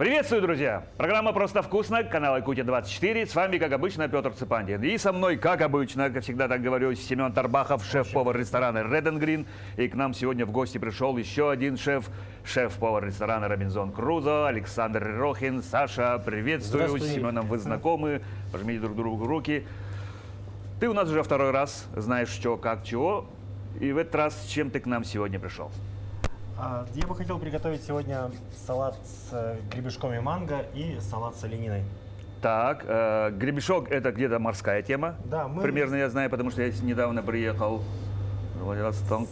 Приветствую, друзья! Программа «Просто вкусно», канал Якутия-24. С вами, как обычно, Петр Цыпандин. И со мной, как обычно, как всегда так говорю, Семен Тарбахов, шеф-повар ресторана Red and Green. И к нам сегодня в гости пришел еще один шеф-повар ресторана Робинзон Крузо, Александр Рохин. Саша, приветствую. С Семеном вы знакомы. Пожмите друг другу руки. Ты у нас уже второй раз, знаешь, что, как, чего. И в этот раз с чем ты к нам сегодня пришел? Я бы хотел приготовить сегодня салат с гребешком и манго и салат с олениной. Так, гребешок – это где-то морская тема. Да, примерно я знаю, потому что я недавно приехал в Владивосток.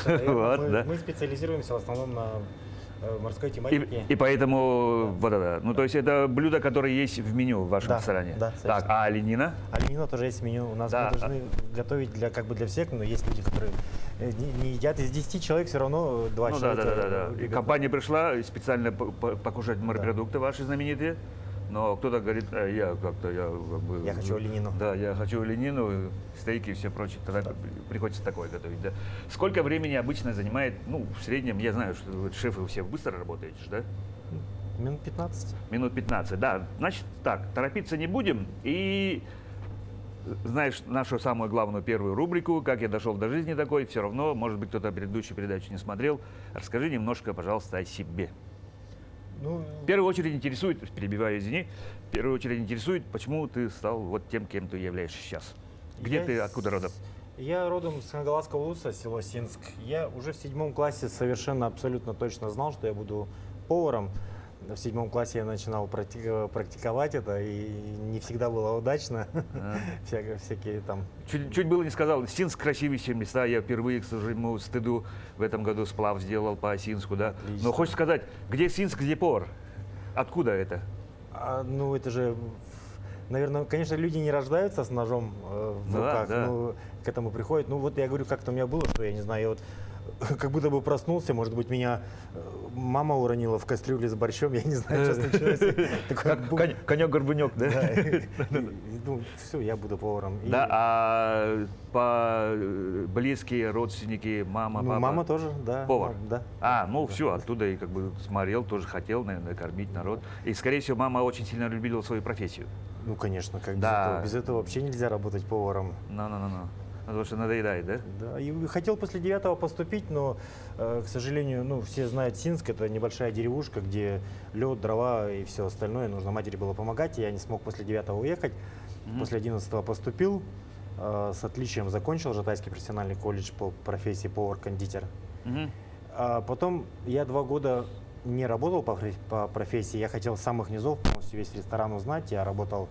Мы специализируемся в основном на морской тематике. И поэтому вот это. Ну, то есть это блюдо, которое есть в меню в вашем ресторане. Да, так, а оленина? Оленина тоже есть в меню. У нас мы должны готовить для всех, но есть люди, которые не едят. Из 10 человек все равно 2 человека. И компания пришла специально покушать морепродукты ваши знаменитые. Но кто-то говорит, я хочу оленину. Да, я хочу оленину, стейки и все прочее. Тогда приходится такое готовить. Да. Сколько времени обычно занимает, ну, в среднем, я знаю, что вы, шефы, вы все быстро работаете, да? Минут 15. Минут 15, да. Значит, так, торопиться не будем. И знаешь нашу самую главную первую рубрику «Как я дошел до жизни такой», все равно, может быть, кто-то предыдущую передачу не смотрел. Расскажи немножко, пожалуйста, о себе. В первую очередь интересует, перебиваю, извини, в первую очередь интересует, почему ты стал вот тем, кем ты являешься сейчас. Где ты, откуда родом? Я родом с Хангаласского улуса, село Синск. Я уже в 7 классе совершенно абсолютно точно знал, что я буду поваром. В 7 классе я начинал практиковать это, и не всегда было удачно. Всякие там... Чуть было не сказал, Синск красивейшие места. Я впервые, к своему стыду, в этом году сплав сделал по Синску, да. Отлично. Но хочешь сказать, где Синск, где повар? Откуда это? Это же... Наверное, конечно, люди не рождаются с ножом в руках, но к этому приходят. Ну вот я говорю, как-то у меня было, что я не знаю, я вот как будто бы проснулся, может быть, меня мама уронила в кастрюле с борщом, я не знаю, что случилось. Конек-горбунек, да? Ну, все, я буду поваром. Да, а близкие, родственники, мама, папа? Мама тоже, да. Повар? Да. Все, оттуда и как бы смотрел, тоже хотел, наверное, кормить народ. И, скорее всего, мама очень сильно любила свою профессию. Ну, конечно, как да. Без этого вообще нельзя работать поваром. Потому что надоедает, да? Да, и хотел после 9-го поступить, но, к сожалению, все знают Синск, это небольшая деревушка, где лед, дрова и все остальное. Нужно матери было помогать, и я не смог после 9-го уехать. После 11-го поступил, с отличием закончил Жатайский профессиональный колледж по профессии повар-кондитер. А потом я 2 года не работал по профессии, я хотел с самых низов полностью весь ресторан узнать. Я работал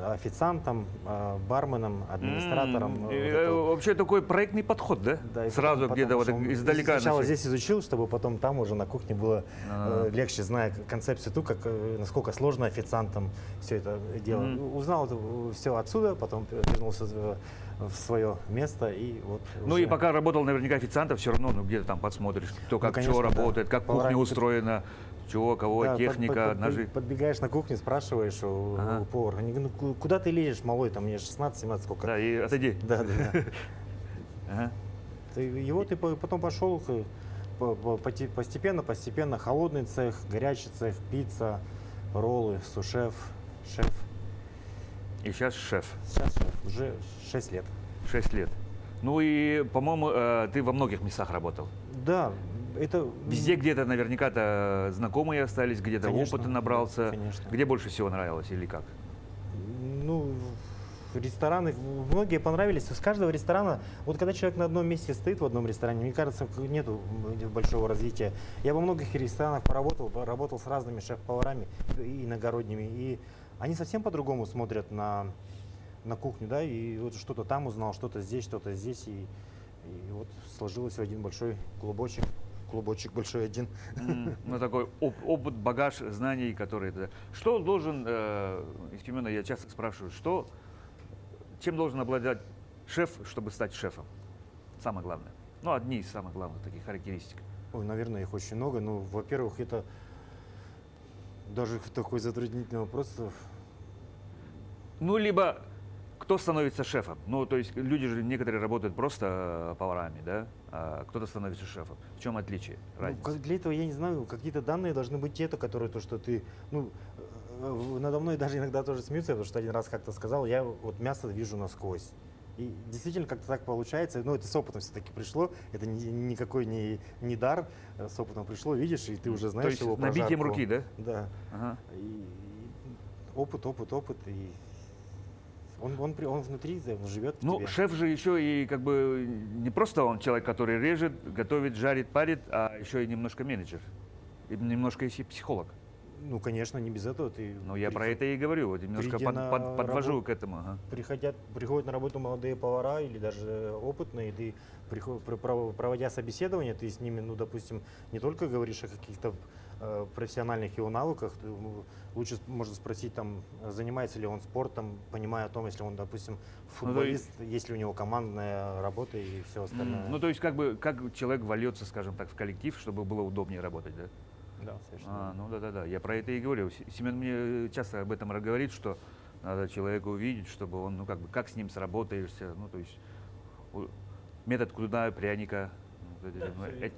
официантом, барменом, администратором. Вообще такой проектный подход, да? Да, сразу где-то вот издалека. Сначала здесь изучил, чтобы потом там уже на кухне было легче, зная концепцию ту, насколько сложно официантам все это дело. Узнал это все отсюда, потом вернулся в свое место и вот. Ну и пока работал наверняка официантом, все равно где-то там подсмотришь, кто как чего работает, как кухня устроена. Чего, кого, техника, ножи. Подбегаешь на кухню, спрашиваешь у повара. Они говорят, ну куда ты лезешь, малой, там мне 16-17, сколько. Да, и отойди. Да. И вот и потом пошел постепенно холодный цех, горячий цех, пицца, роллы, сушеф, шеф. И сейчас шеф. Сейчас шеф, уже 6 лет. 6 лет. Ну и, по-моему, ты во многих местах работал. Да. Это... Везде где-то наверняка-то знакомые остались, где-то опыта набрался. Конечно. Где больше всего нравилось или как? Ну, рестораны, многие понравились. С каждого ресторана, вот когда человек на одном месте стоит в одном ресторане, мне кажется, нету большого развития. Я во многих ресторанах работал с разными шеф-поварами и иногородними, и они совсем по-другому смотрят на кухню, да, и вот что-то там узнал, что-то здесь, и вот сложилось в один большой клубочек большой один. Ну, такой опыт, багаж знаний, которые... Что должен, Семена, я часто спрашиваю, чем должен обладать шеф, чтобы стать шефом? Самое главное. Ну, одни из самых главных таких характеристик. Ой, наверное, их очень много. Ну, во-первых, это даже такой затруднительный вопрос. Ну, либо Кто становится шефом? Ну, то есть люди же некоторые работают просто поварами, да? А кто-то становится шефом. В чем отличие, разница? Для этого, я не знаю, какие-то данные должны быть те, которые то, что ты, ну, надо мной даже иногда тоже смеются, потому что один раз как-то сказал, я вот мясо вижу насквозь. И действительно как-то так получается, ну это с опытом все-таки пришло, это никакой не дар, с опытом пришло, видишь, и ты уже знаешь То есть его набитием прожарку. руки, да? Да. Ага. И опыт, и он внутри, да, он живет в Ну, тебе. шеф же еще и как бы не просто он человек, который режет, готовит, жарит, парит, а еще и немножко менеджер. И немножко еще психолог. Ну, конечно, не без этого ты... Ну, я про это и говорю, вот немножко придя на подвожу работу, к этому. Ага. приходят на работу молодые повара или даже опытные, и ты, проводя собеседование, ты с ними, ну, допустим, не только говоришь о каких-то профессиональных его навыках, лучше можно спросить, там, занимается ли он спортом, понимая о том, если он, допустим, футболист, есть ли у него командная работа и все остальное. Ну, то есть как бы как человек вольется, скажем так, в коллектив, чтобы было удобнее работать, да? Да, совершенно. Ну да, я про это и говорю. Семен мне часто об этом говорит, что надо человека увидеть, чтобы он, ну как бы, как с ним сработаешься, ну то есть метод куда пряника, ну,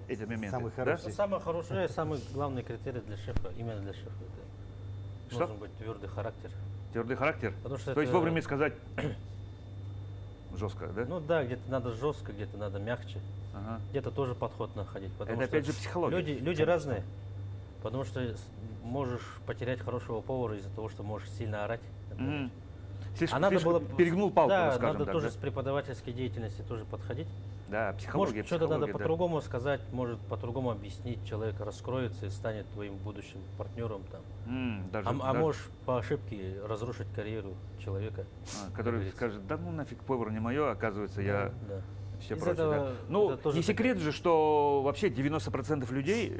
эти моменты. Самый да? хороший. Самое хорошее, самый главный критерий для шефа, именно для шефа, это Что? должен быть твердый характер. Твердый характер. Потому что То есть это- вовремя сказать жестко, да? Ну да, где-то надо жестко, где-то надо мягче, Ага. где-то тоже подход находить. Потому Это что опять же психология. люди разные, потому что можешь потерять хорошего повара из-за того, что можешь сильно орать. например. Мгм. Слишком, А надо слишком было перегнул палку, да, скажем надо так, тоже да? с преподавательской деятельности тоже подходить. Да, психология, Может, что-то надо психология, да. по-другому сказать, может по-другому объяснить, человек раскроется и станет твоим будущим партнером там. Даже, А даже, можешь по ошибке разрушить карьеру человека. который говорится. скажет, да ну нафиг, повар не мое, оказывается, я Да. все Из прочее. этого Да. Ну, это тоже не секрет же, что вообще 90% людей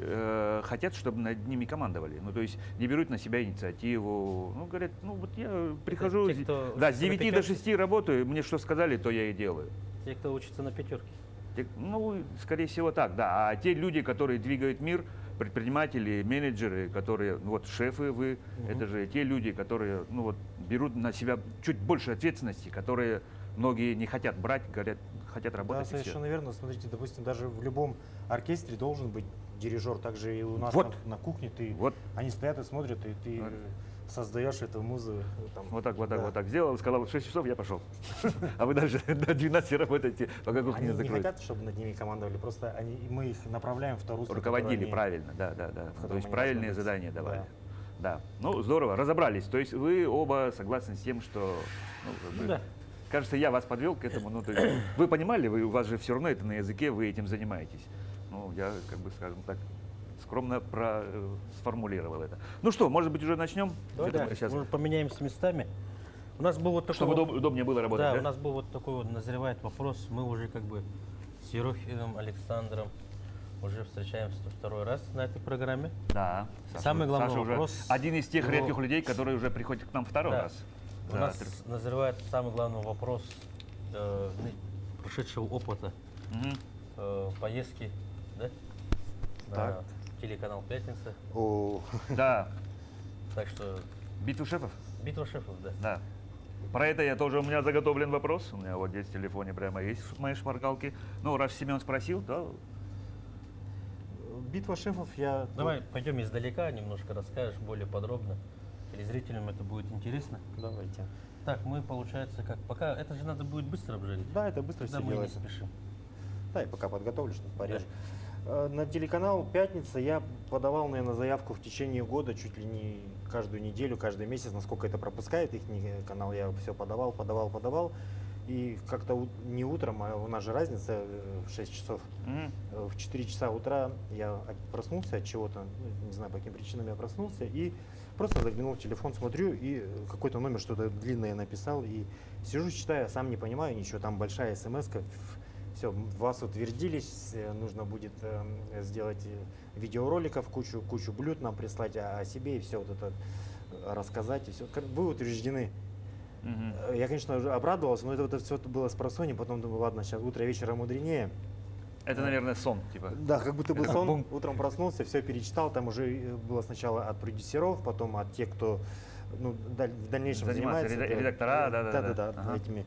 хотят, чтобы над ними командовали. Ну, то есть не берут на себя инициативу. Ну, говорят, ну вот я прихожу, те, кто да, с учится на 9 до пятерке. 6 работаю, мне что сказали, то я и делаю. Те, кто учится на пятерке. Ну, скорее всего так, да. А те люди, которые двигают мир, предприниматели, менеджеры, которые, ну, вот шефы вы, это же те люди, которые, ну вот, берут на себя чуть больше ответственности, которые многие не хотят брать, говорят, хотят Да, работать. и всё. совершенно верно. Смотрите, допустим, даже в любом оркестре должен быть дирижер. Также и у нас Вот. на кухне Вот. они стоят и смотрят, и ты Вот. создаешь эту музыку. Там, Вот так, вот так, да. вот так сделал, сказал, 6 часов я пошел. А вы дальше до 12 работаете, пока кухня Они не не закроется. хотят, чтобы над ними командовали, просто мы их направляем в то русло, Руководили которое они- правильно, да. котором То есть они правильные должны быть. задания давали. Да. Да. Ну, здорово, разобрались. То есть вы оба согласны с тем, что... ну, как бы, Да. Кажется, я вас подвел к этому. Ну, то есть, вы понимали, у вас же все равно это на языке, вы этим занимаетесь. Ну, я, как бы, скажем так, скромно сформулировал это. Ну что, может быть, уже начнем? Что-то мы сейчас- Может, поменяемся местами. У нас был вот такой Чтобы вот- удобнее было работать, да, да? у нас был вот такой вот назревает вопрос. Мы уже как бы с Ерохиным Александром уже встречаемся второй раз на этой программе. Да. Самый главный Саша уже вопрос один из тех его- редких людей, которые уже приходят к нам второй Да. раз. У Да, нас назревает самый главный вопрос прошедшего опыта Мгм. поездки, да? На Так. телеканал «Пятница». О, Да. Так что Битву шефов? битва шефов, да. Да. Про это я тоже, у меня заготовлен вопрос. У меня вот здесь в телефоне прямо есть мои шпаргалки. Ну, раз Семен спросил, то битва шефов я... Давай пойдем издалека, немножко расскажешь более подробно. Телезрителям это будет интересно. Давайте. Так, мы, получается, как пока это же надо будет быстро обжарить. Да, это быстро Тогда все мы не делается. спешим. Да, я пока подготовлю, что-то порежу. На телеканал «Пятница» я подавал, наверное, заявку в течение года, чуть ли не каждую неделю, каждый месяц, насколько это пропускает их канал, я все подавал. И как-то не утром, а у нас же разница в 6 часов. В 4 часа утра я проснулся от чего-то, ну, не знаю, по каким причинам я проснулся, и просто заглянул в телефон, смотрю, и какой-то номер что-то длинное написал, и сижу, читаю, сам не понимаю ничего, там большая смс-ка, все, вас утвердились, нужно будет сделать видеороликов, кучу блюд нам прислать о себе и все вот это рассказать, и все. Вы утверждены. мгм. Я, конечно, уже обрадовался, но это все было с просонья, потом думаю, ладно, сейчас утро вечера мудренее. Это, наверное, сон, типа. Да, как будто бы Это сон. бум. Утром проснулся, все перечитал. Там уже было сначала от продюсеров, потом от тех, кто ну, в дальнейшем Занимаются занимается. редактора, да-да-да. Да, Ага. этими.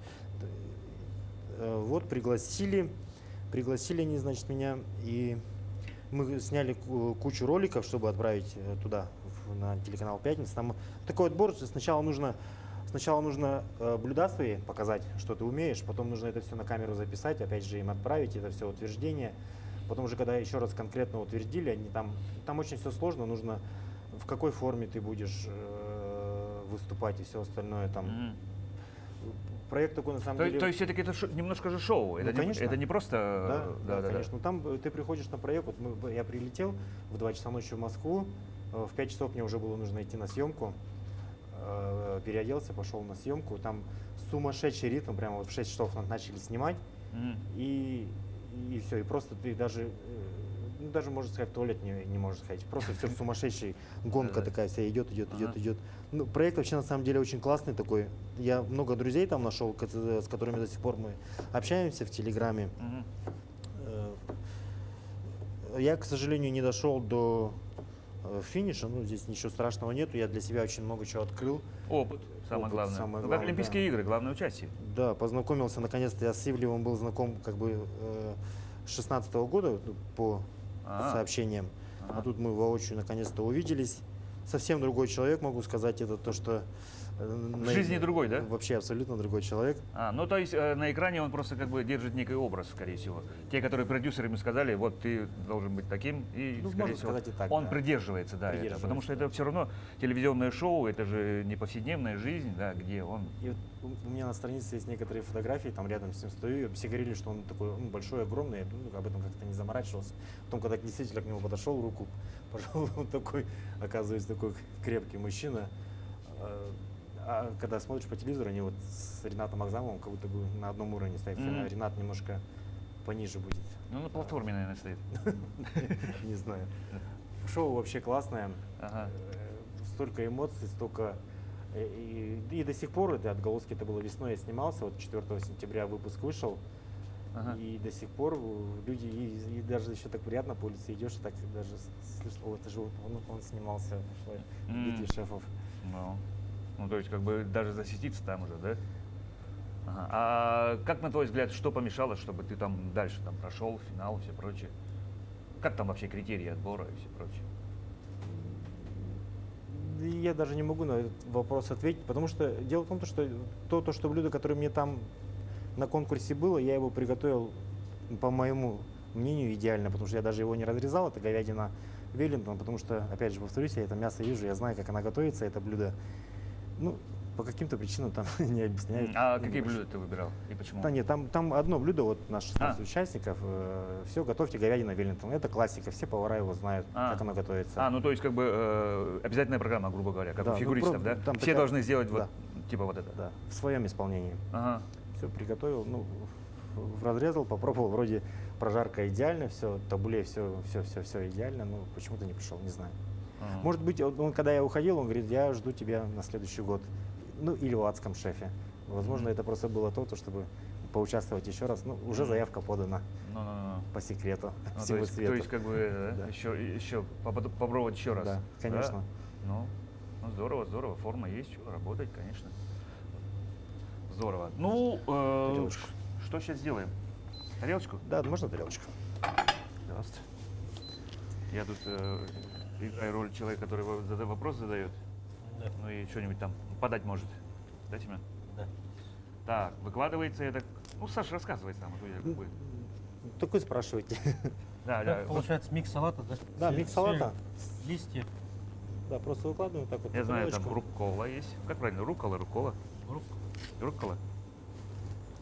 Вот, пригласили они, значит, меня, и мы сняли кучу роликов, чтобы отправить туда, на телеканал «Пятница». Там такой отбор, сначала нужно блюда свои показать, что ты умеешь, потом нужно это все на камеру записать, опять же им отправить, это все утверждение. Потом уже, когда еще раз конкретно утвердили, там очень все сложно, нужно в какой форме ты будешь выступать и все остальное там. Мгм. Проект такой, на самом То, деле... то есть все-таки это немножко же шоу, это, конечно. это не просто... Да, конечно. Ну, там ты приходишь на проект, вот я прилетел в 2 часа ночи в Москву, в 5 часов мне уже было нужно идти на съемку, переоделся, пошел на съемку, там сумасшедший ритм, прямо вот в 6 часов начали снимать, Мгм. и все, и просто ты даже, ну, даже, можно сказать, в туалет не можешь сходить, просто все сумасшедший, гонка Да-да. такая вся идет. Ага. Ну, проект вообще на самом деле очень классный такой, я много друзей там нашел, с которыми до сих пор мы общаемся в Телеграме. Мгм. Я, к сожалению, не дошел до финиша, ну, здесь ничего страшного нету, я для себя очень много чего открыл. Опыт, самое Опыт, главное. самое Ну, как главное, Олимпийские игры, главное участие. Да, познакомился, наконец-то я с Ивлевым был знаком как бы с 16-го года по А. сообщениям, Ага. а тут мы воочию наконец-то увиделись. Совсем другой человек, могу сказать, это то, что... В жизни другой, да? Вообще абсолютно другой человек. Ну то есть на экране он просто как бы держит некий образ, скорее всего. Те, которые продюсеры ему сказали, вот ты должен быть таким, и, Ну, скорее можно всего, сказать и так, он да. придерживается, да, этого. Потому что это все равно телевизионное шоу, это же не повседневная жизнь, да, где он... И вот у меня на странице есть некоторые фотографии, там рядом с ним стою, и все говорили, что он такой большой, огромный, я об этом как-то не заморачивался. Потом, когда действительно к нему подошел, руку пожал, он такой, оказывается, такой крепкий мужчина. А когда смотришь по телевизору, они вот с Ренатом Агзамовым как будто бы на одном уровне стоят. Мгм. Ренат немножко пониже будет. Ну, на платформе, наверное, стоит. Не знаю. Шоу вообще классное. Ага. Столько эмоций, столько... И до сих пор, это отголоски, это было весной, я снимался, вот 4 сентября выпуск вышел, Ага. и до сих пор люди, и даже еще так приятно по улице идешь, и так даже слышишь, о, это же он снимался в «Битве шефов». Ну, то есть, как бы даже засветиться там уже, да? Ага. А как, на твой взгляд, что помешало, чтобы ты там дальше там прошел, финал и все прочее? Как там вообще критерии отбора и все прочее? И я даже не могу на этот вопрос ответить, потому что дело в том, что то, что блюдо, которое мне там на конкурсе было, я его приготовил, по моему мнению, идеально, потому что я даже его не разрезал, это говядина Веллингтон, потому что, опять же, повторюсь, я это мясо вижу, я знаю, как она готовится, это блюдо. Ну, по каким-то причинам там не объясняют. А какие блюда ты выбирал и почему? Да нет, там одно блюдо, вот на 16 участников, все, готовьте говядина Веллингтон. Это классика, все повара его знают, как оно готовится. Ну то есть как бы обязательная программа, грубо говоря, как Да, у ну, фигуристов, да? там Все такая- должны сделать да. вот типа вот это. Да, в своем исполнении. Ага. Все приготовил, ну, разрезал, попробовал, вроде прожарка идеально, все, табуле, все идеально, но почему-то не пришел, не знаю. Ага. Может быть, он, когда я уходил, он говорит, я жду тебя на следующий год. Ну, или в «Адском шефе». Возможно, это просто было то, чтобы поучаствовать еще раз. Ну, уже заявка подана Ну. по секрету Ну, всему то свету. есть как бы Да. еще попробовать еще раз. Да, конечно. Ну, здорово, форма есть, что работать, конечно. Здорово. Ну, Тарелочку. что сейчас сделаем? Тарелочку? Да, можно тарелочку? Пожалуйста. Я тут играю роль человека, который вопрос задает, Да. ну и что-нибудь там подать может. Да, Тимян? Да. Так, выкладывается это. Ну, Саша, рассказывай сам. а то я как бы- Такой спрашивайте. Да, Это получается микс салата, да? Да, микс салата. Листья, Да, просто выкладываем так вот Я на знаю, там тарелочку. руккола есть. Как правильно? Руккола. Руккола.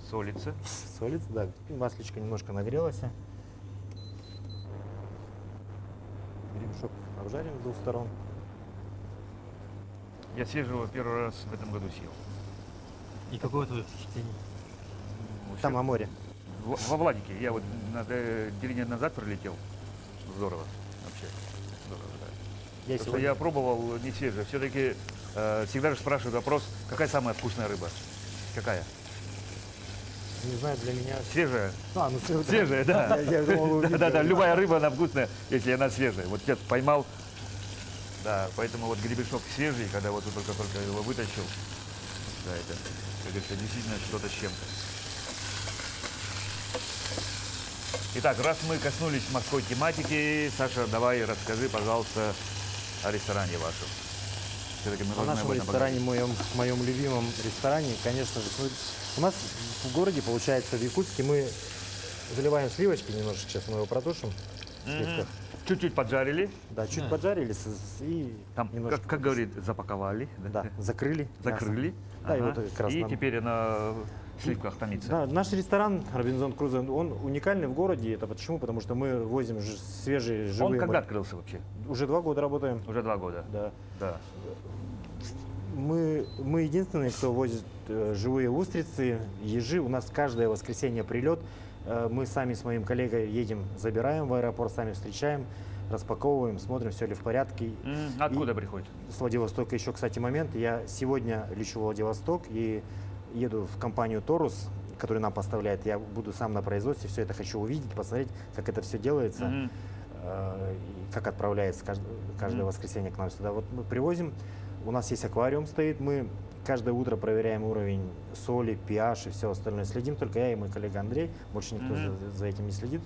Солится. Солит, да. Маслечко немножко нагрелось. Ремешок обжарим с двух сторон. Я свежего первый раз в этом году съел. И какое твое впечатление? Там о море. Во Владике. Я вот на 2 недели назад прилетел. Здорово. Вообще. Здорово, да. Я Потому что сегодня... я пробовал не свежее. Все-таки всегда же спрашивают вопрос, какая самая вкусная рыба? Какая? Не знаю, для меня... Свежая. Ну, Свежая, да. Я думал, вы Да, увидели. любая рыба, она вкусная, если она свежая. Вот сейчас поймал Да, поэтому вот гребешок свежий, когда вот только его вытащил, да, это, как говорится, действительно что-то с чем-то. Итак, раз мы коснулись морской тематики, Саша, давай расскажи, пожалуйста, о ресторане вашем. Все-таки мы О должны нашем об этом ресторане, моем любимом ресторане, конечно же, у нас в городе, получается, в Якутске мы заливаем сливочки немножечко, сейчас мы его протушим в сливках. поговорить. Чуть-чуть поджарили, Да, чуть поджарили и там, немножко, как говорит, запаковали, да, закрыли. закрыли. мясо. Да, и вот как раз И нам- теперь она в сливках томится. Да, наш ресторан Робинзон Крузо, он уникальный в городе. Это почему? Потому что мы возим свежие, Он живые. когда открылся вообще? Уже 2 года работаем. Уже 2 года. Да. Да. Мы единственные, кто возит живые устрицы, ежи. У нас каждое воскресенье прилет. Мы сами с моим коллегой едем, забираем в аэропорт, сами встречаем, распаковываем, смотрим, все ли в порядке. Откуда приходит? С Владивостока еще, кстати, момент. Я сегодня лечу в Владивосток и еду в компанию «Торус», которая нам поставляет. Я буду сам на производстве, все это хочу увидеть, посмотреть, как это все делается, и как отправляется каждое воскресенье к нам сюда. Вот мы привозим, у нас есть аквариум стоит, мы каждое утро проверяем уровень соли, pH и все остальное. Следим только я и мой коллега Андрей, больше никто за этим не следит.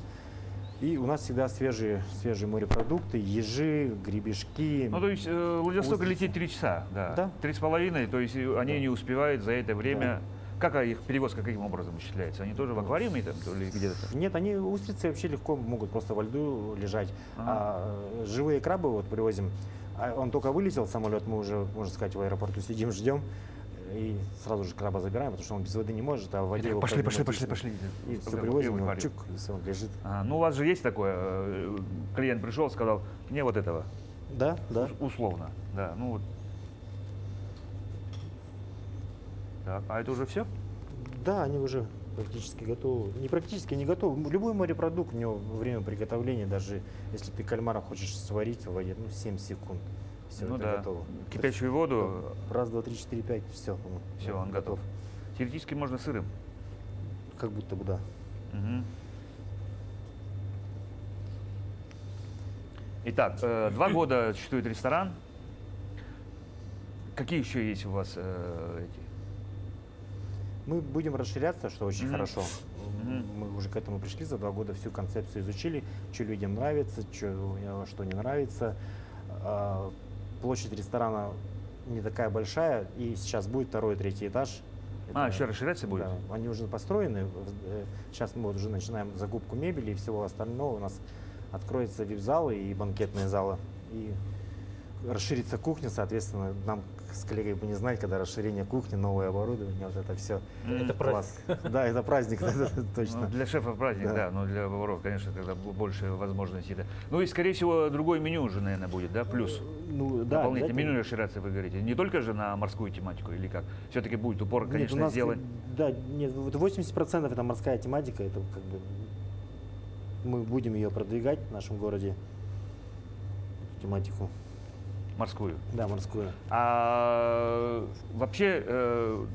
И у нас всегда свежие морепродукты, ежи, гребешки. Ну, то есть Владивосток устрицы. летит 3 часа, да. Да. 3,5, то есть они не успевают за это время. Как их перевозка каким образом осуществляется? Они тоже в аквариуме там или где-то? Нет, они устрицы вообще легко могут просто во льду лежать. А живые крабы вот привозим. Он только вылетел самолет, мы уже, можно сказать, в аэропорту сидим, ждем. И сразу же краба забираем, потому что он без воды не может, а в воде его Пошли. проблематично. И все привозим, аквариум. чук, и все, он лежит. Ну, у вас же есть такое, клиент пришел, сказал, мне вот этого, Да, да. условно, да, ну вот. Так, а это уже все? Да, они уже практически готовы. Не практически, не готовы. Любой морепродукт, у него время приготовления, даже если ты кальмара хочешь сварить в воде, 7 секунд. Все, Ну это да. готово. Кипящую воду, Раз, два, три, четыре, пять, все. все, он готов. Теоретически можно сырым. Как будто бы да. Мгм. Итак, 2 года существует ресторан. Какие еще есть у вас эти? Мы будем расширяться, что очень Мгм. хорошо. Мгм. Мы уже к этому пришли, за 2 года всю концепцию изучили, что людям нравится, что не нравится. Площадь ресторана не такая большая, и сейчас будет 2-й, 3-й этаж. Еще расширяться будет? Да, они уже построены. Сейчас мы вот уже начинаем закупку мебели и всего остального. У нас откроются вип-залы и банкетные залы. И расширится кухня, соответственно, нам с коллегой бы не знать, когда расширение кухни, новое оборудование, вот это все. Это Класс. Да, это праздник, да, точно. Ну, для шефа праздник, Да. да, но для поваров, конечно, когда больше возможностей. Да. Ну и, скорее всего, другое меню уже, наверное, будет, да, плюс. Ну, да, Дополнительное обязательно. меню расширяться, вы говорите. Не только же на морскую тематику или как? Все-таки будет упор, Нет, конечно, у нас, сделать. Да, нет, вот 80% это морская тематика, это как бы мы будем ее продвигать в нашем городе, тематику. Морскую. Да, морскую. А вообще,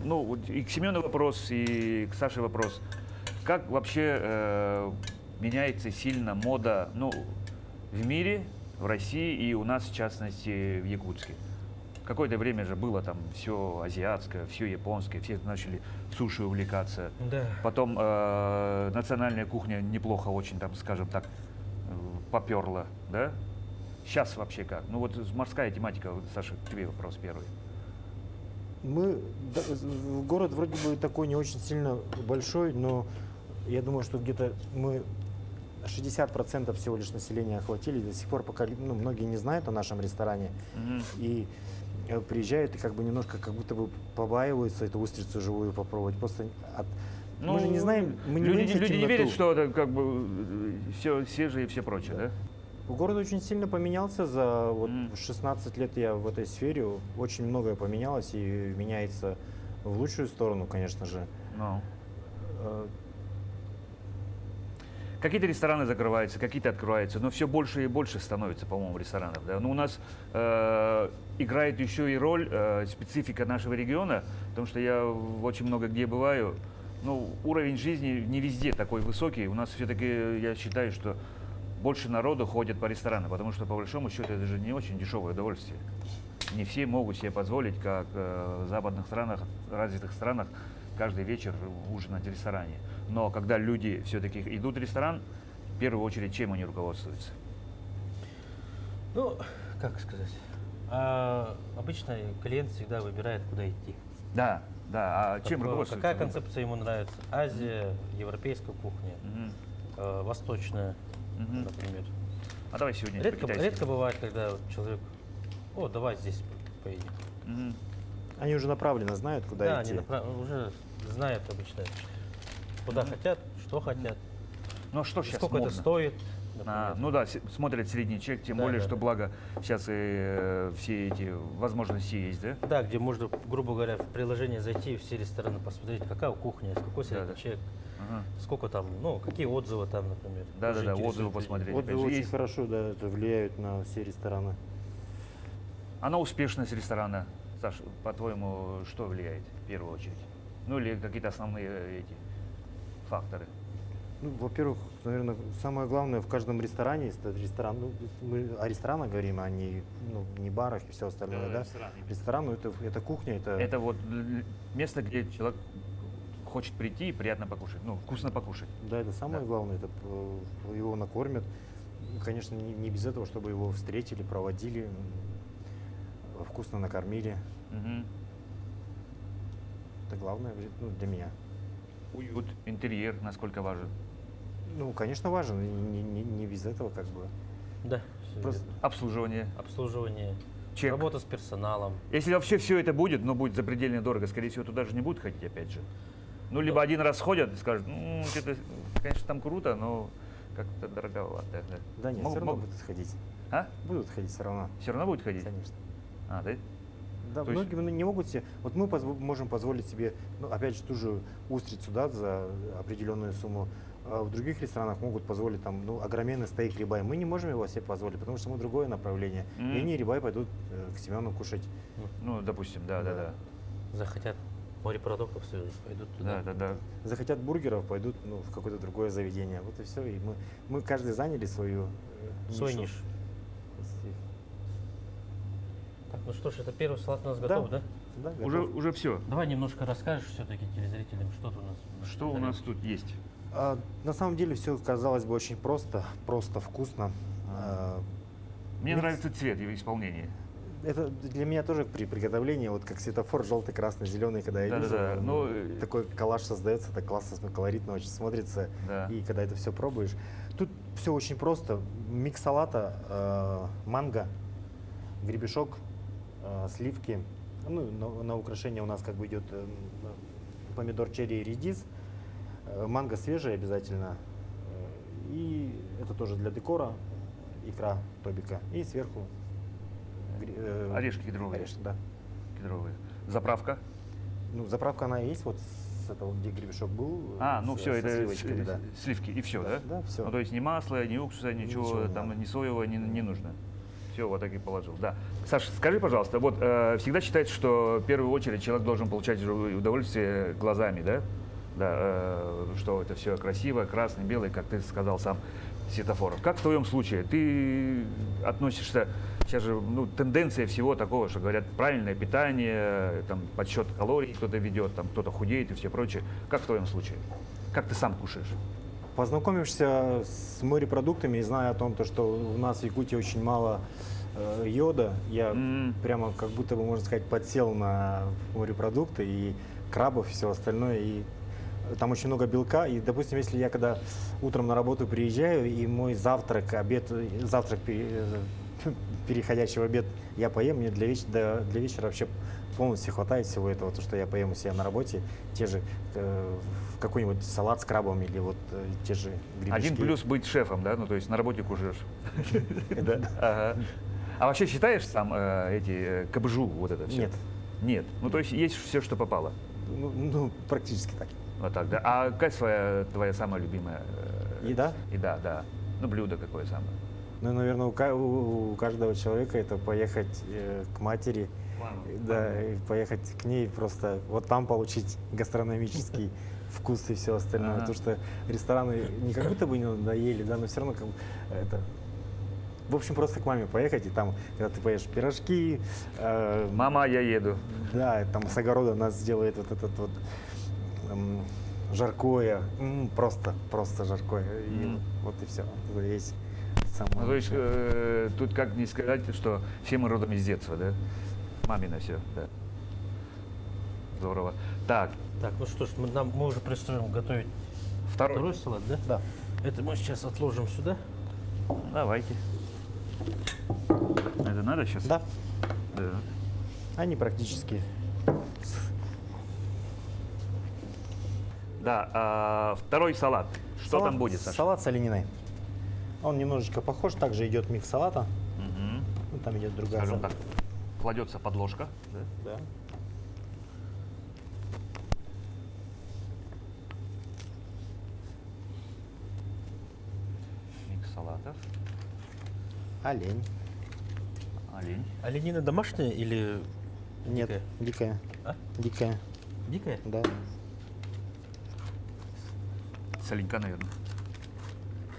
ну, вот и к Семену вопрос, и к Саше вопрос. Как вообще меняется сильно мода, ну, в мире, в России и у нас, в частности, в Якутске? Какое-то время же было там все азиатское, все японское, все начали суши увлекаться. Да. Потом национальная кухня неплохо очень, там, скажем так, поперла, да? Сейчас вообще как? Ну вот морская тематика, вот, Саша, к тебе вопрос первый. Город вроде бы такой не очень сильно большой, но я думаю, что где-то мы 60% всего лишь населения охватили. До сих пор пока многие не знают о нашем ресторане. И приезжают и как бы немножко как будто бы побаиваются эту устрицу живую попробовать. Просто мы же не знаем, мы не люди, боимся люди не темноту. верят, что это как бы все же и все прочее, да? Город очень сильно поменялся за вот Мгм. 16 лет я в этой сфере. Очень многое поменялось и меняется в лучшую сторону, конечно же. Ну. Э, Какие-то рестораны закрываются, какие-то открываются, но все больше и больше становится, по-моему, ресторанов. Да? Но у нас играет еще и роль специфика нашего региона, потому что я очень много где бываю. Ну, уровень жизни не везде такой высокий. У нас все-таки, я считаю, что больше народу ходит по ресторанам, потому что, по большому счету, это же не очень дешевое удовольствие. Не все могут себе позволить, как в западных странах, развитых странах, каждый вечер ужинать в ресторане. Но когда люди все-таки идут в ресторан, в первую очередь, чем они руководствуются? Ну, как сказать. Обычно клиент всегда выбирает, куда идти. Да, да. А чем руководствуются? Какая концепция ему нравится? Азия, европейская кухня, Мгм. восточная, Мгм. например. А давай сегодня Редко бывает, когда вот человек, давай здесь поедем. Мгм. Они уже направленно знают, куда Да, идти. они уже знают обычно, куда хотят, что хотят, Ну а что сейчас сколько модно? это стоит. например. Ну да, смотрят средний чек, тем Да, более, да, что да. благо сейчас и все эти возможности есть, да? Да, где можно, грубо говоря, в приложение зайти, все рестораны посмотреть, какая кухня, какой средний Да, да. чек, Ага. сколько там, какие отзывы там, например. Да-да-да, Тоже интересует отзывы людей. посмотреть. Отзывы Опять же, очень есть. хорошо, да, это влияют на все рестораны. А на успешность ресторана, Саш, по-твоему, что влияет в первую очередь? Ну или какие-то основные эти факторы? Ну, во-первых, наверное, самое главное в каждом ресторане, если это ресторан, мы о ресторанах говорим, а не барах и все остальное, да? Ресторан, это кухня, Это вот место, где человек хочет прийти и приятно покушать, вкусно покушать. да, это самое Да. главное, это его накормят. И, конечно, не без этого, чтобы его встретили, проводили, вкусно накормили. Мгм. Это главное для меня. Уют, интерьер, насколько важен. Ну, конечно, важно, не без этого как бы. Да, всё Просто верно. Обслуживание. Обслуживание, Чек. работа с персоналом. Если вообще все это будет, но будет запредельно дорого, скорее всего, туда же не будут ходить опять же. Ну, либо один раз ходят и скажут, что-то, конечно, там круто, но как-то дороговато. Да, Да нет, все равно будут ходить. А? Будут ходить все равно, Все равно будет ходить? конечно. А, да? Да, То есть- многие не могут себе. Вот мы можем позволить себе, опять же, ту же устрицу, да, за определенную сумму. А в других ресторанах могут позволить там, огроменный стейк рибай. Мы не можем его себе позволить, потому что мы другое направление. Мгм. И они рибай пойдут к Семену кушать. Ну, допустим, да. Захотят морепродуктов, все, пойдут туда. Да. Захотят бургеров, пойдут в какое-то другое заведение. Вот и все. И мы каждый заняли свою Свой нишу. ниш. Так, ну что ж, это первый салат у нас Да. готов, да? Да, Уже все. Давай немножко расскажешь все-таки телезрителям, что тут у нас. Что у нас тут есть? На самом деле все, казалось бы, очень просто вкусно. Мне Микс. нравится цвет и исполнение. Это для меня тоже при приготовлении, вот как светофор, желтый, красный, зеленый, когда я вижу, Да-да-да, такой коллаж создается, так классно, колоритно очень смотрится. Да. И когда это все пробуешь. Тут все очень просто. Микс салата, манго, гребешок, сливки. Ну, на украшение у нас как бы идет помидор черри и редис. Манго свежее обязательно. И это тоже для декора. Икра тобика. И сверху Орешки кедровые. Орешки, да. Кедровые. Заправка. Ну, заправка она есть, вот с этого, где гребешок был. Все, со это сливочками, да. сливки и все, да? Да, все. Ну, то есть ни масла, ни уксуса, ничего Ничего не там, надо. ни соевого не нужно. Все, вот так и положил. Да. Саша, скажи, пожалуйста, вот всегда считается, что в первую очередь человек должен получать удовольствие глазами, да? Да, что это все красиво, красный, белый, как ты сказал сам, светофоров. Как в твоем случае? Ты относишься, сейчас же тенденция всего такого, что говорят правильное питание, там, подсчет калорий кто-то ведет, там, кто-то худеет и все прочее. Как в твоем случае? Как ты сам кушаешь? Познакомишься с морепродуктами и зная о том, что у нас в Якутии очень мало йода, я прямо как будто бы, можно сказать, подсел на морепродукты и крабов и все остальное. И там очень много белка. И, допустим, если я когда утром на работу приезжаю, и мой завтрак, переходящий в обед, я поем, мне для вечера вообще полностью хватает всего этого, то, что я поем у себя на работе, те же какой-нибудь салат с крабом или вот те же гребешки. Один плюс быть шефом, да? Ну, то есть на работе кушаешь. Да. Ага. А вообще считаешь сам кабжу, вот это все? Нет. Нет. Ну, то есть есть все, что попало. Ну, практически так. Вот так, да. А какая твоя самая любимая Еда? еда, да? Ну, блюдо какое самое? Ну, наверное, у каждого человека это поехать к матери, да, и поехать к ней просто вот там получить гастрономический вкус и все остальное. Ага. Потому что рестораны не как будто бы не надоели, да, но все равно как бы это. В общем, просто к маме поехать, и там, когда ты поешь пирожки, Мама, я еду. да, там с огорода нас сделает вот этот вот жаркое, просто жаркое. И вот и все. Это есть самое Ну, то есть лучшее. тут как не сказать, что все мы родом из детства, да? Мамина все, да. Здорово. Так, Так, ну что ж, мы уже пристроим готовить второй салат, да? Да. Это мы сейчас отложим сюда. давайте. Это надо сейчас? Да, Да. они практически. Да, второй салат. Что там будет, Саша? Салат с олениной. Он немножечко похож, также идет микс салата. Мгм. Ну, там идет другая. Скажем так, кладется подложка. Да? Да. Микс салатов. Олень. Олень. Оленина домашняя или Нет, дикая? дикая. А? Дикая, Дикая? да. Соленька, наверное.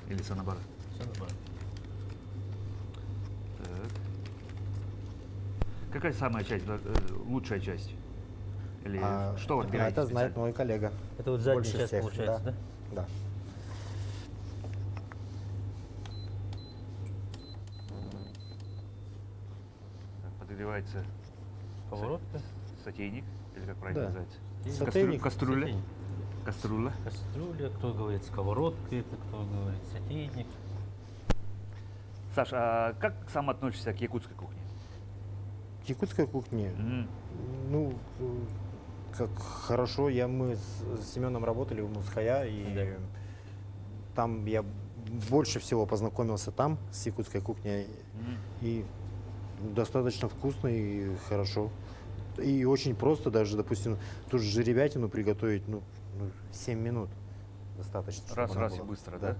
Или санабара. Всё нормально. Так. Какая самая часть, лучшая часть? Или что вы отбираете? Это знает специально? мой коллега. Это вот задняя Больше часть всех, получается, да? Да. Так, подогревается Сковородка. сотейник, или как правильно Да. называется? Сотейник. Кастрюля. Сотейник. Кастрюля. Кастрюля, кто говорит сковородка, это кто говорит сотейник. Саш, а как сам относишься к якутской кухне? Якутской кухни, Мгм. ну, как хорошо, мы с Семеном работали в Мусхая, и Да. там я больше всего познакомился там с якутской кухней, Мгм. и достаточно вкусно и хорошо. И очень просто даже, допустим, ту же жеребятину приготовить, 7 минут достаточно. чтобы Раз, она раз и была. быстро, да?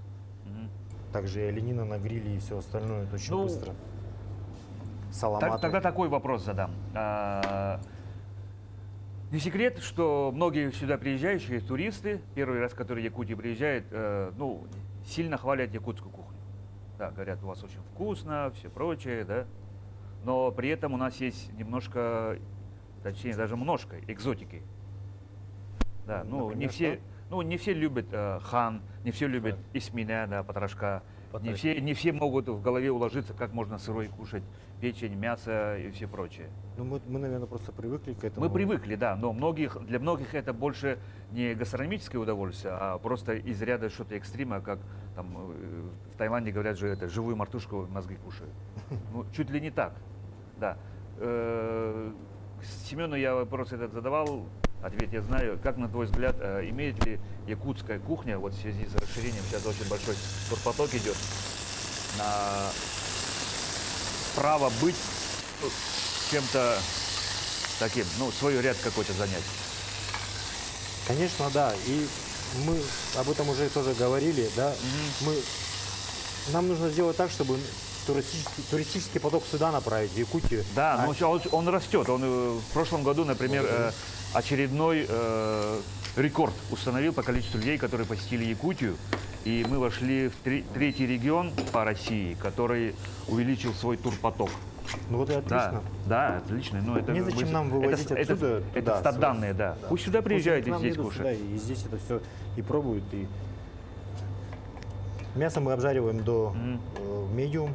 Мгм. Также и оленина на гриле и все остальное, это очень Ну, быстро. Саламаты. Тогда такой вопрос задам. Не секрет, что многие сюда приезжающие туристы, первый раз, которые в Якутию приезжают, сильно хвалят якутскую кухню. Да, говорят, у вас очень вкусно, все прочее, да. Но при этом у нас есть немножко, точнее даже немножко экзотики. Да, Например, не все любят хан, не все любят исминя, да, потрошка. Не все могут в голове уложиться, как можно сырой кушать печень, мясо и все прочее. Мы, наверное, просто привыкли к этому. Мы привыкли, да, но для многих это больше не гастрономическое удовольствие, а просто из ряда что-то экстрима, как там в Таиланде говорят же, это живую мартышку мозги кушают. Ну, чуть ли не так, да. Семену я вопрос этот задавал, ответ я знаю. Как, на твой взгляд, имеет ли якутская кухня, вот в связи с расширением, сейчас очень большой турпоток идет, на право быть чем-то таким, свой ряд какой-то занять? Конечно, да. И мы об этом уже тоже говорили, да. Нам нужно сделать так, чтобы туристический поток сюда направить, в Якутию. Да, но он растет. В прошлом году, например, очередной рекорд установил по количеству людей, которые посетили Якутию. И мы вошли в третий регион по России, который увеличил свой турпоток. Ну вот и отлично. Да, отлично. Но это Незачем нам вывозить отсюда это туда, стат-данные, да. Пусть сюда приезжают и Пусть к нам здесь едут кушают. сюда, и здесь это все и пробуют. И мясо мы обжариваем до medium.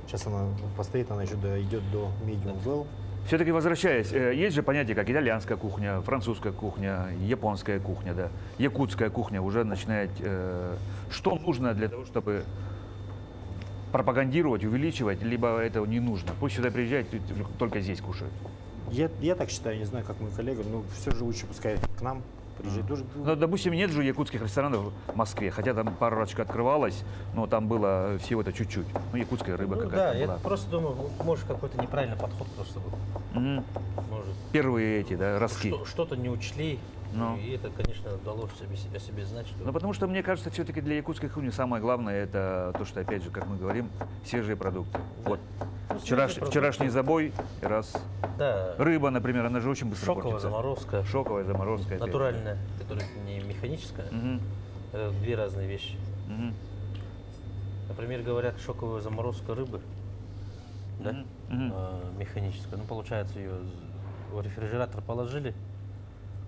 Сейчас она постоит, она еще идет до medium well. Все-таки возвращаясь, есть же понятие, как итальянская кухня, французская кухня, японская кухня, да, якутская кухня уже начинает. Что нужно для того, чтобы пропагандировать, увеличивать, либо этого не нужно? Пусть сюда приезжают, только здесь кушают. Я так считаю, не знаю, как мой коллега, но все же лучше пускай к нам приезжает. Тоже, Ну, допустим, нет же якутских ресторанов в Москве, хотя там пару разочек открывалось, но там было всего-то чуть-чуть. Ну, якутская рыба Ну да, какая-то я была. просто думаю, может какой-то неправильный подход просто был. Мгм. Может. Первые эти, да, ростки. Что-то не учли, Ну. и это, конечно, дало о себе знать, что Ну, потому что, мне кажется, все-таки для якутской кухни самое главное это то, что, опять же, как мы говорим, свежие продукты. Вот. Ну, свежие продукты. Вчерашний забой, раз. да, Рыба, например, она же очень быстро шоковая портится. заморозка, Шоковая заморозка. опять же. натуральная, которая не механическая, Мгм. это две разные вещи. Мгм. Например, говорят, шоковая заморозка рыбы, да, Мгм. Мгм. механическая. Ну, получается, ее в рефрижератор положили,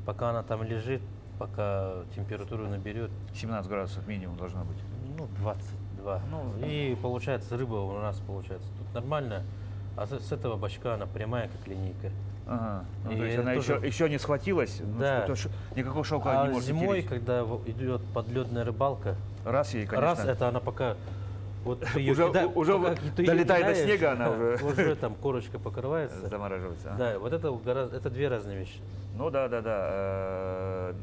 пока она там лежит, пока температуру наберет, 17 градусов минимум должно быть. ну, 22. Ну, И получается, рыба у нас получается тут нормальная, а с этого бачка она прямая, как линейка. Ага. Ну, И то есть это она тоже- еще не схватилась, ну, Да. никакого шелка А не может зимой, утереть. когда идет подледная рыбалка, Раз ей, конечно. раз это она пока вот ты её Уже- кида- уже пока ты её долетает до кидаешь, снега, она уже- уже там корочка покрывается. Замораживается. а. Да, вот это это две разные вещи. Ну да, да, да.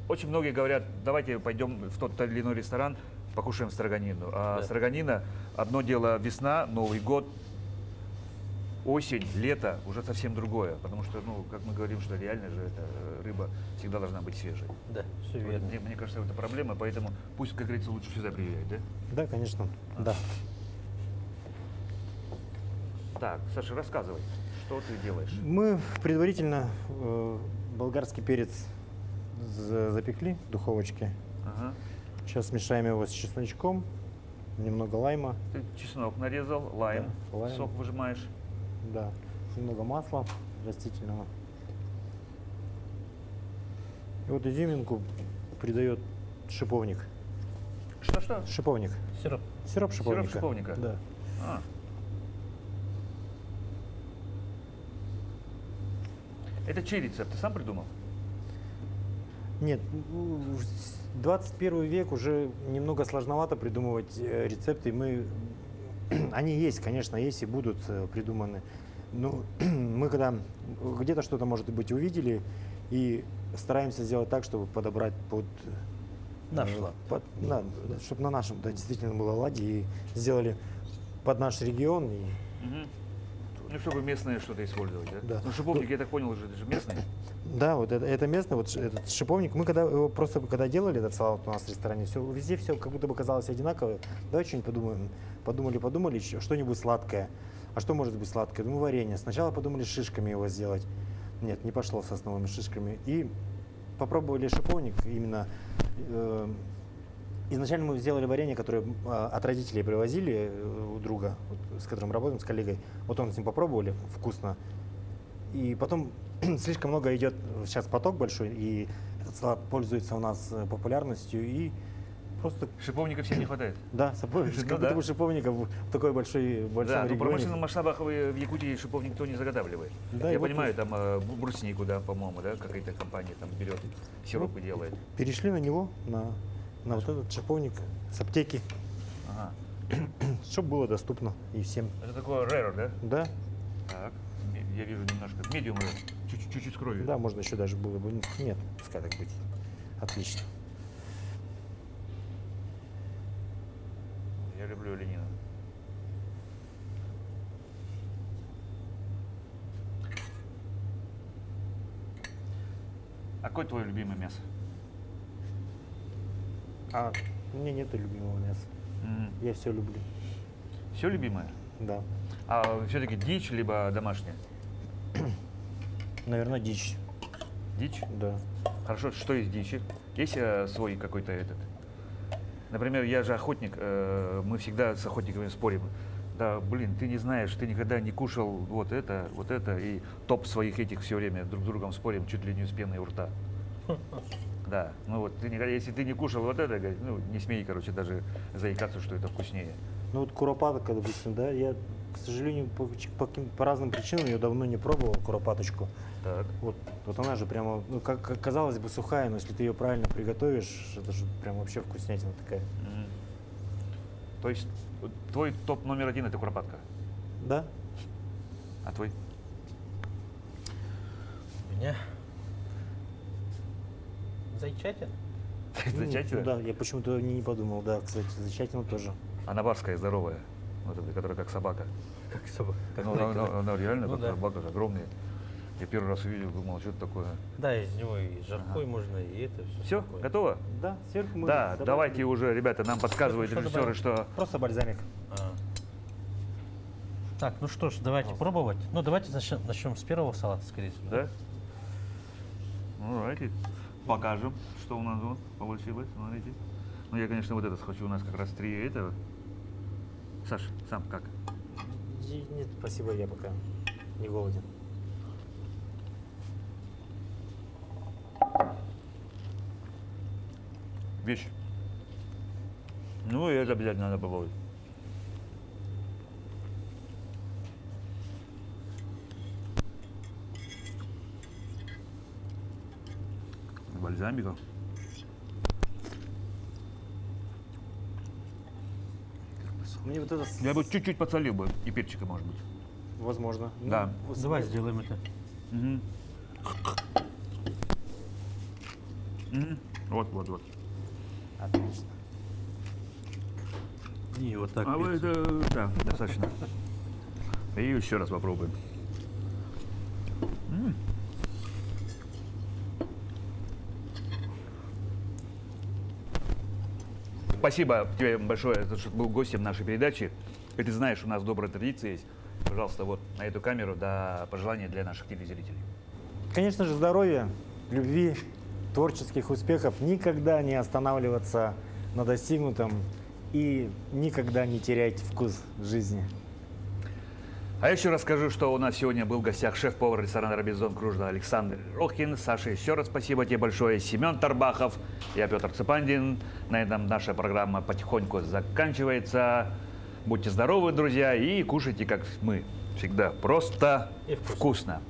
Очень многие говорят, давайте пойдем в тот или иной ресторан, покушаем строганину. А Да. строганина, одно дело весна, Новый год, осень, лето, уже совсем другое. Потому что, ну, как мы говорим, что реально же эта рыба всегда должна быть свежей. Да, все верно. Мне кажется, это проблема, поэтому пусть, как говорится, лучше всегда приезжает, да? Да, конечно, да. Так, Саша, рассказывай, что ты делаешь? Мы предварительно болгарский перец запекли в духовочке. Ага. Сейчас смешаем его с чесночком, немного лайма, Ты чеснок нарезал, лайм, Да, лайм. сок выжимаешь. да, немного масла растительного. И вот изюминку придает шиповник. Что-что? Шиповник. Сироп. Сироп шиповника. шиповника? Да. А. Это чей рецепт? Ты сам придумал? Нет, 21 век уже немного сложновато придумывать рецепты. Они есть, конечно, есть и будут придуманы. Но мы когда где-то что-то, может быть, увидели и стараемся сделать так, чтобы подобрать под Наш лад. чтобы на нашем, да, действительно было ладе и сделали под наш регион. И, Мгм. Ну, чтобы местные что-то использовать, да? Да. Ну, шиповник, я так понял, уже это же местные. да, вот это местно, вот этот шиповник. Мы когда его просто когда делали этот салат у нас в ресторане, все везде все как будто бы казалось одинаково. Давай что-нибудь подумаем. Подумали, что-нибудь сладкое. А что может быть сладкое? Думаю, варенье. Сначала подумали шишками его сделать. Нет, не пошло с основными шишками. И попробовали шиповник именно. Изначально мы сделали варенье, которое от родителей привозили у друга, вот, с которым работаем, с коллегой. Вот он с ним попробовали, вкусно. И потом слишком много идет, сейчас поток большой, и этот салат пользуется у нас популярностью, и просто, Шиповника всем не хватает. да, Ну как да. будто бы шиповника в такой большом Да, ну в регионе. промышленных масштабах в Якутии шиповник никто не заготавливает. Да, и Я вот понимаю, там бруснику, да, по-моему, да, какая-то компания там берет, сиропы делает. Перешли на него, на вот этот шиповник с аптеки, Ага. чтобы было доступно и всем. Это такое rare, да? Да, Так, я вижу немножко. Medium rare. Чуть-чуть с кровью. да, можно еще даже было бы. Нет, пускай так быть. Отлично. Я люблю оленину. А какое твое любимое мясо? А у меня нету любимого мяса. Я все люблю. Все любимое? Да. А все-таки дичь либо домашняя? Наверное, дичь. Дичь? Да. Хорошо, что из дичи? Есть свой какой-то этот? Например, я же охотник, мы всегда с охотниками спорим. Да, блин, ты не знаешь, ты никогда не кушал вот это, и топ своих этих все время друг с другом спорим, чуть ли не с пеной у рта. Да, ну вот, если ты не кушал вот это, говорит, ну, не смей, короче, даже заикаться, что это вкуснее. Ну вот куропатка, допустим, да, я, к сожалению, по разным причинам ее давно не пробовал, куропаточку. Так. Вот она же прямо, ну, как казалось бы, сухая, но если ты ее правильно приготовишь, это же прям вообще вкуснятина такая. Мгм. То есть вот твой топ номер один это куропатка, Да? а твой? У меня зайчатина. Зачатина? Ну, да, я почему-то не подумал, да, кстати, зачатина тоже. Она барская, здоровая, вот эта, которая как собака. Как собака. Ну, она реально Ну как да. собака же, огромная. Я первый раз увидел, думал, что это такое. Да, из него и жаркой можно, и это Все, такое. готово? Да, сверху мы Да, добавили давайте уже, ребята, нам подсказывают Что режиссеры, добавим? что... просто бальзамик. А. Так, ну что ж, давайте пробовать. Ну, давайте начнем с первого салата, скорее всего. Да? Ну, давайте покажем, что у нас вот получилось. Смотрите. Ну, я, конечно, вот это хочу. У нас как раз 3 этого. Саш, сам как? Нет, спасибо, я пока не голоден. Вещь. Ну, и это обязательно надо попробовать. Бальзамика. Мне вот это, Я бы чуть-чуть подсолил бы. И перчика, может быть. возможно. Да. вот Давай сделаем это. Мгм. Мгм. Вот, вот, вот. Отлично. И вот так. А вы перец. это, да, достаточно. И еще раз попробуем. Спасибо тебе большое, за то, что был гостем нашей передачи. И ты знаешь, у нас добрая традиция есть. Пожалуйста, вот на эту камеру, да, пожелания для наших телезрителей. Конечно же, здоровья, любви, творческих успехов, никогда не останавливаться на достигнутом и никогда не терять вкус жизни. А я еще расскажу, что у нас сегодня был в гостях шеф-повар ресторана «Робинзон Кружда» Александр Рохин. Саша, еще раз спасибо тебе большое. Семен Тарбахов, я Петр Цепандин. На этом наша программа потихоньку заканчивается. Будьте здоровы, друзья, и кушайте, как мы всегда, просто И вкусно. вкусно.